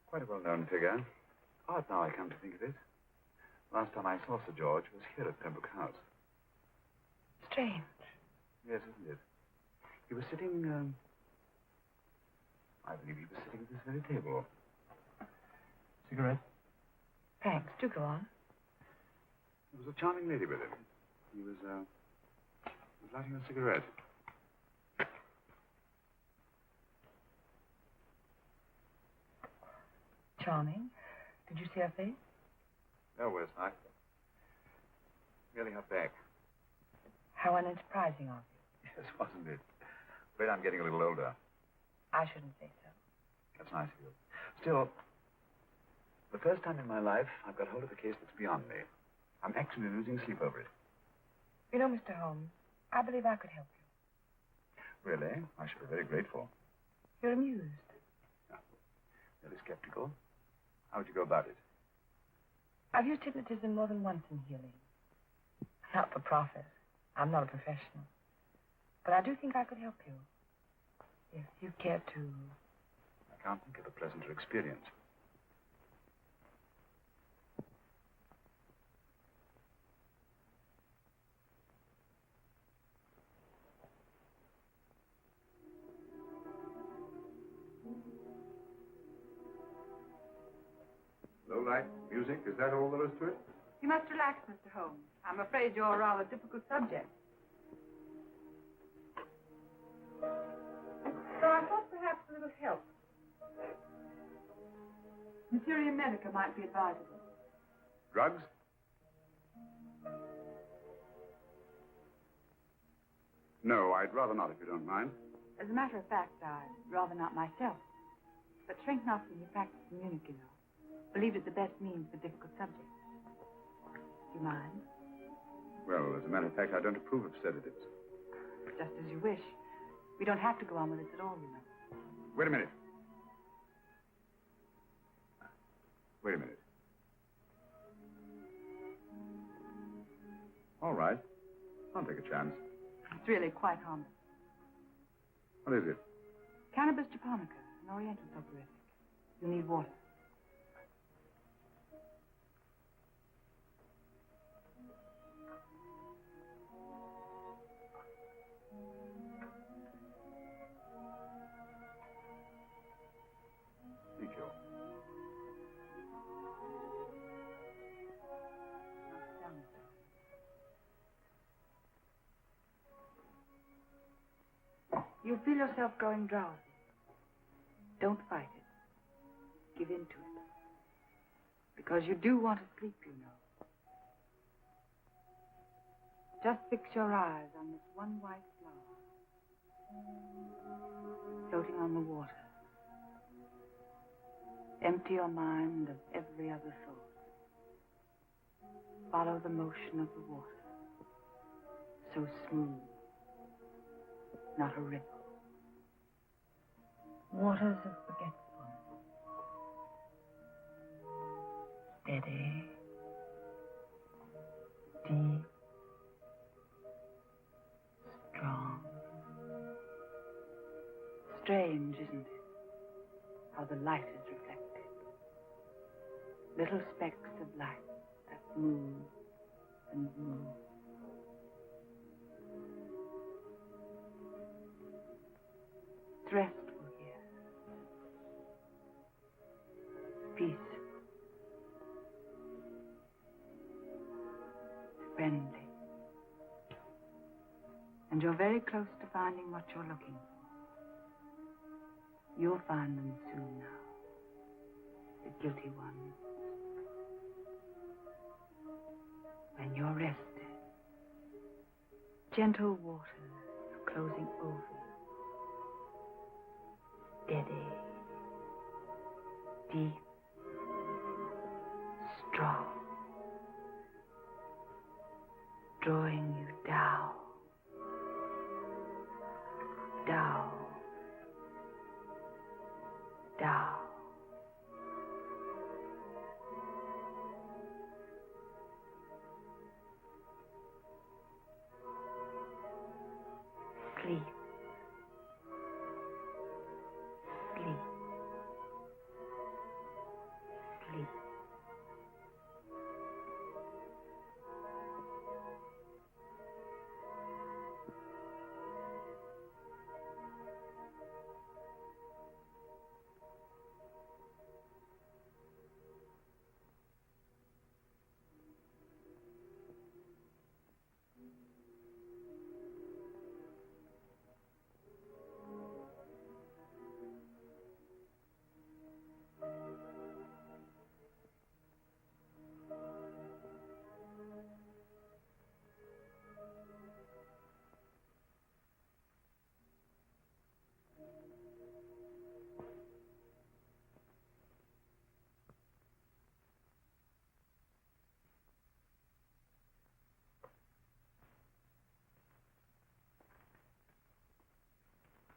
Quite a well-known figure. Odd now I come to think of it. Last time I saw Sir George was here at Pembroke House. Strange. Yes, isn't it? He was sitting, I believe he was sitting at this very table. Cigarette? Thanks. Do go on. There was a charming lady with him. He was lighting a cigarette. Charming. Did you see her face? No, Westnight. Merely her back. How unenterprising of you. Yes, wasn't it? Afraid I'm getting a little older. I shouldn't say so. That's nice of you. Still, the first time in my life, I've got hold of a case that's beyond me. I'm actually losing sleep over it. You know, Mr. Holmes, I believe I could help you. Really? I should be very grateful. You're amused. Yeah. Really skeptical? How would you go about it? I've used hypnotism more than once in healing. Not for profit. I'm not a professional. But I do think I could help you. If you care to... I can't think of a pleasanter experience. Low light, music, is that all there is to it? You must relax, Mr. Holmes. I'm afraid you're a rather difficult subject. So I thought perhaps a little help. Materia medica might be advisable. Drugs? No, I'd rather not, if you don't mind. As a matter of fact, I'd rather not myself. But Schrenknoffen, who practiced in Munich, you know, believed it the best means for difficult subjects. Do you mind? Well, as a matter of fact, I don't approve of sedatives. Just as you wish. We don't have to go on with this at all, you know. Wait a minute. Wait a minute. All right. I'll take a chance. It's really quite harmless. What is it? Cannabis japonica, an oriental soporific. You'll need water. Thank you. You feel yourself growing drowsy. Don't fight it. Give in to it. Because you do want to sleep, you know. Just fix your eyes on this one white flower. Floating on the water. Empty your mind of every other thought. Follow the motion of the water. So smooth. Not a ripple. Waters of forgetfulness. Steady. Deep. Strong. Strange, isn't it? How the light is reflected. Little specks of light that move and move. It's restful here. Peace. Friendly. And you're very close to finding what you're looking for. You'll find them soon now. The guilty ones. When you're rested. Gentle waters closing over you. Steady, deep, strong, drawing you down, down, down. Sleep. Sleep.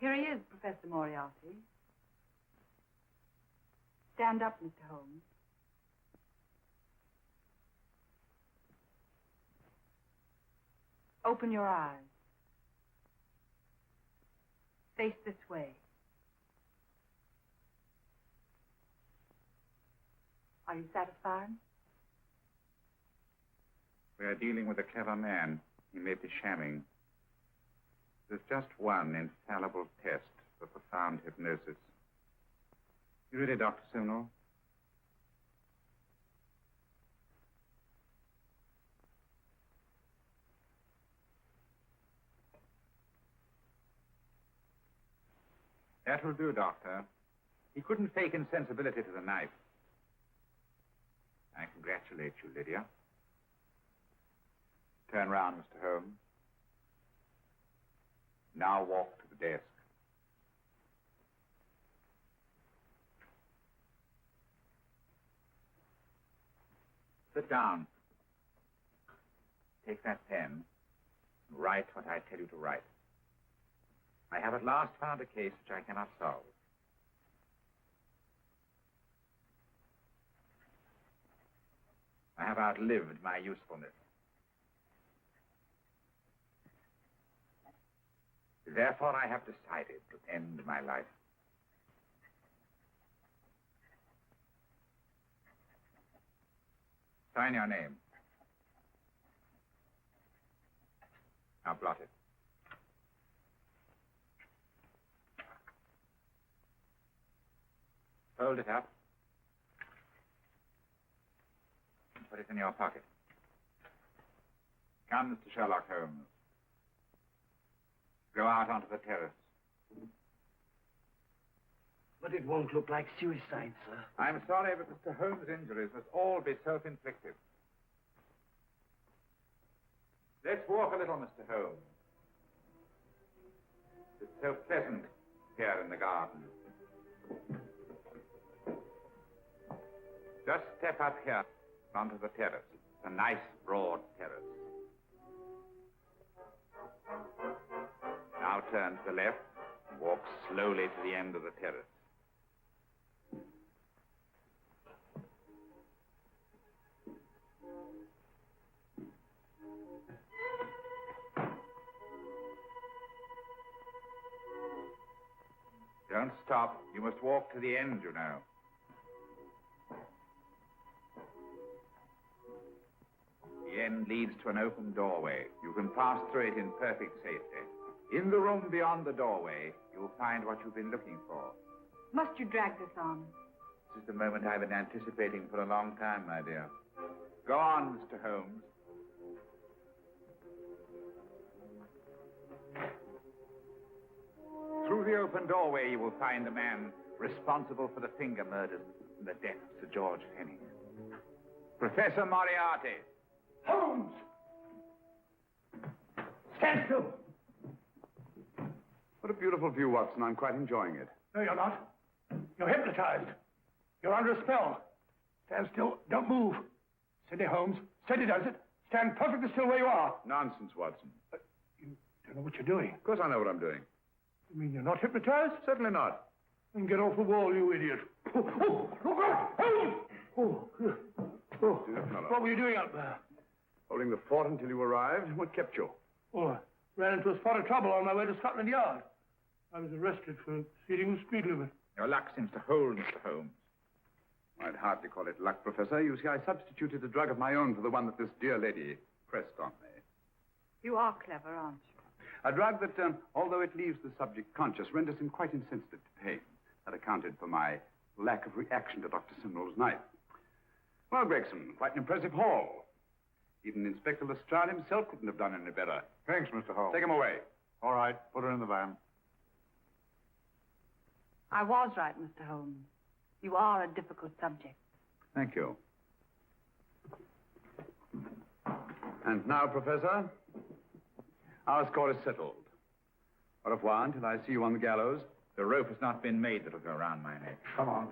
Here he is, Professor Moriarty. Stand up, Mr. Holmes. Open your eyes. Face this way. Are you satisfied? We are dealing with a clever man. He may be shamming. There's just one infallible test for profound hypnosis. You ready, Dr. Simnel? That will do, Doctor. He couldn't fake insensibility to the knife. I congratulate you, Lydia. Turn round, Mr. Holmes. Now walk to the desk. Sit down. Take that pen and write what I tell you to write. I have at last found a case which I cannot solve. I have outlived my usefulness. Therefore, I have decided to end my life. Sign your name. Now blot it. Fold it up. And put it in your pocket. Come, Mr. Sherlock Holmes. Go out onto the terrace. But it won't look like suicide, sir. I'm sorry, but Mr. Holmes' injuries must all be self-inflicted. Let's walk a little, Mr. Holmes. It's so pleasant here in the garden. Just step up here onto the terrace. It's a nice, broad terrace. Now turn to the left and walk slowly to the end of the terrace. Don't stop. You must walk to the end, you know. The end leads to an open doorway. You can pass through it in perfect safety. In the room beyond the doorway, you'll find what you've been looking for. Must you drag this on? This is the moment I've been anticipating for a long time, my dear. Go on, Mr. Holmes. Through the open doorway, you will find the man responsible for the finger murders and the death of Sir George Fenning. Professor Moriarty. Holmes! Stand still. What a beautiful view, Watson. I'm quite enjoying it. No, you're not. You're hypnotized. You're under a spell. Stand still. Don't move. Steady, Holmes. Steady does it. Stand perfectly still where you are. Nonsense, Watson. You don't know what you're doing. Of course I know what I'm doing. You mean you're not hypnotized? Certainly not. Then get off the wall, you idiot. Oh, look out! Holmes! What were you doing up there? Holding the fort until you arrived. What kept you? Oh, I ran into a spot of trouble on my way to Scotland Yard. I was arrested for exceeding the speed limit. Your luck seems to hold, Mr. Holmes. I'd hardly call it luck, Professor. You see, I substituted a drug of my own for the one that this dear lady pressed on me. You are clever, aren't you? A drug that, although it leaves the subject conscious, renders him quite insensitive to pain. That accounted for my lack of reaction to Dr. Simnel's knife. Well, Gregson, quite an impressive haul. Even Inspector Lestrade himself couldn't have done any better. Thanks, Mr. Holmes. Take him away. All right, put her in the van. I was right, Mr. Holmes. You are a difficult subject. Thank you. And now, Professor, our score is settled. Au revoir until I see you on the gallows. The rope has not been made that'll go around my neck. Come on.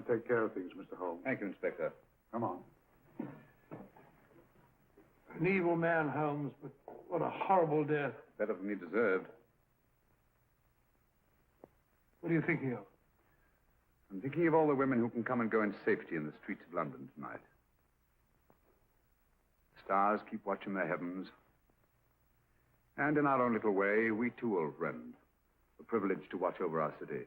I'll take care of things, Mr. Holmes. Thank you, Inspector. Come on. An evil man, Holmes, but what a horrible death. Better than he deserved. What are you thinking of? I'm thinking of all the women who can come and go in safety in the streets of London tonight. The stars keep watching the heavens. And in our own little way, we too, old friend, are privileged to watch over our city.